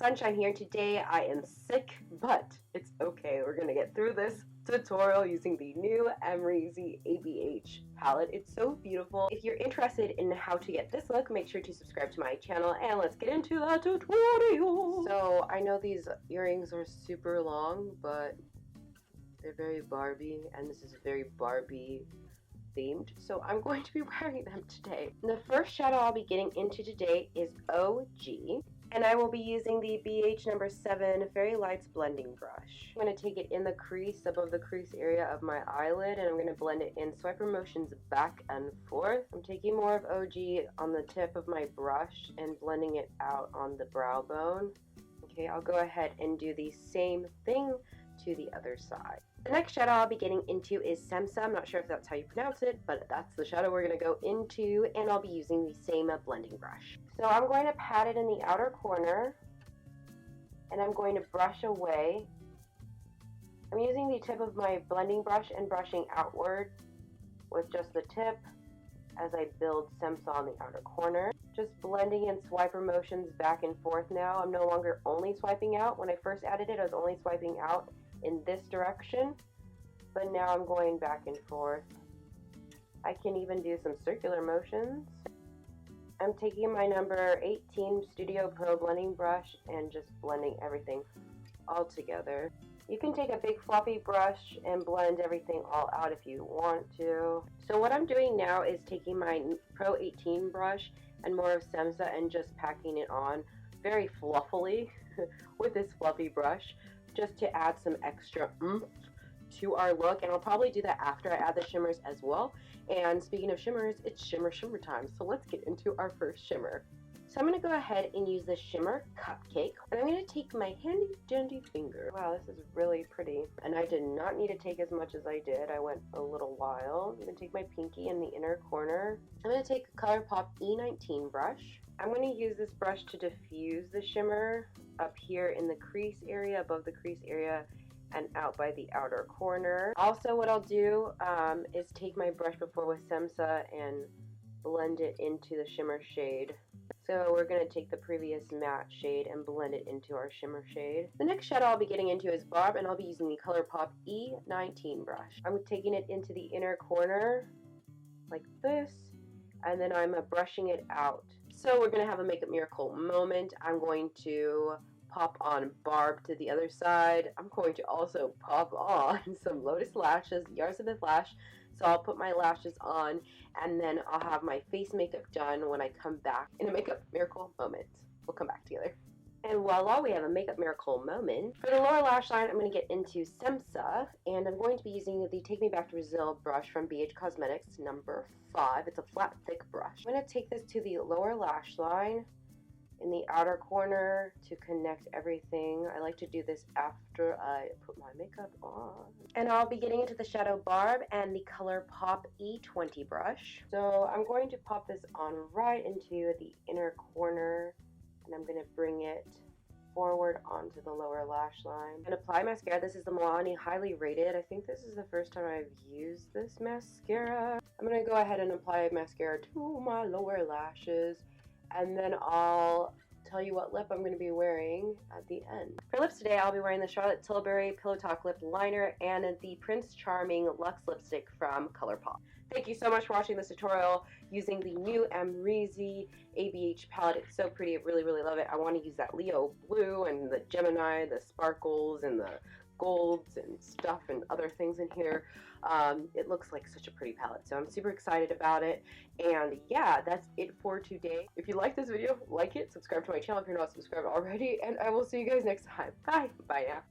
sunshine here. Today I am sick, but it's okay. We're gonna get through this tutorial using the new Amrezy ABH palette. It's so beautiful. If you're interested in how to get this look, make sure to subscribe to my channel and let's get into the tutorial. So I know these earrings are super long, but they're very Barbie, and this is very Barbie themed, so I'm going to be wearing them today. The first shadow I'll be getting into today is OG, and I will be using the BH number 7 Fairy Lights blending brush. I'm going to take it in the crease, above the crease area of my eyelid, and I'm going to blend it in swiper motions back and forth. I'm taking more of OG on the tip of my brush and blending it out on the brow bone. Okay, I'll go ahead and do the same thing to the other side. The next shadow I'll be getting into is Semsa. I'm not sure if that's how you pronounce it, but that's the shadow we're going to go into, and I'll be using the same blending brush. So I'm going to pat it in the outer corner, and I'm going to brush away. I'm using the tip of my blending brush and brushing outward with just the tip as I build Semsa on the outer corner. Just blending in swiper motions back and forth now. I'm no longer only swiping out. When I first added it, I was only swiping out in this direction, but now I'm going back and forth. I can even do some circular motions. I'm taking my number 18 Studio Pro blending brush and just blending everything all together. You can take a big fluffy brush and blend everything all out if you want to. So what I'm doing now is taking my Pro 18 brush and more of Semsa and just packing it on very fluffily with this fluffy brush, just to add some extra oomph to our look. And I'll probably do that after I add the shimmers as well. And speaking of shimmers, it's shimmer time. So let's get into our first shimmer. So I'm going to go ahead and use the shimmer cupcake, and I'm going to take my handy dandy finger. Wow, this is really pretty, and I did not need to take as much as I did. I went a little while. I'm going to take my pinky in the inner corner. I'm going to take a Colourpop E19 brush. I'm going to use this brush to diffuse the shimmer up here in the crease area, above the crease area, and out by the outer corner. Also, what I'll do is take my brush before with Semsa and blend it into the shimmer shade. So we're going to take the previous matte shade and blend it into our shimmer shade. The next shadow I'll be getting into is Barb, and I'll be using the Colourpop E19 brush. I'm taking it into the inner corner like this, and then I'm brushing it out. So we're going to have a Makeup Miracle moment. I'm going to pop on Barb to the other side. I'm going to also pop on some Lotus Lashes, Yarzabeth Lash. So I'll put my lashes on, and then I'll have my face makeup done when I come back in a Makeup Miracle moment. We'll come back together. And voila, we have a Makeup Miracle moment. For the lower lash line, I'm going to get into Semsa, and I'm going to be using the Take Me Back to Brazil brush from BH Cosmetics number 5. It's a flat, thick brush. I'm going to take this to the lower lash line in the outer corner to connect everything. I like to do this after I put my makeup on. And I'll be getting into the shadow Barb and the Colourpop E20 brush. So I'm going to pop this on right into the inner corner, and I'm going to bring it forward onto the lower lash line. And apply mascara. This is the Milani Highly Rated. I think this is the first time I've used this mascara. I'm going to go ahead and apply mascara to my lower lashes, and then I'll tell you what lip I'm going to be wearing at the end. For lips today, I'll be wearing the Charlotte Tilbury Pillow Talk Lip Liner and the Prince Charming Luxe Lipstick from Colourpop. Thank you so much for watching this tutorial using the new Amrezy ABH palette. It's so pretty. I really, really love it. I want to use that Leo blue and the Gemini, the sparkles and the golds and stuff and other things in here. It looks like such a pretty palette, so I'm super excited about it. And yeah, that's it for today. If you like this video, like it, subscribe to my channel if you're not subscribed already, and I will see you guys next time. Bye now.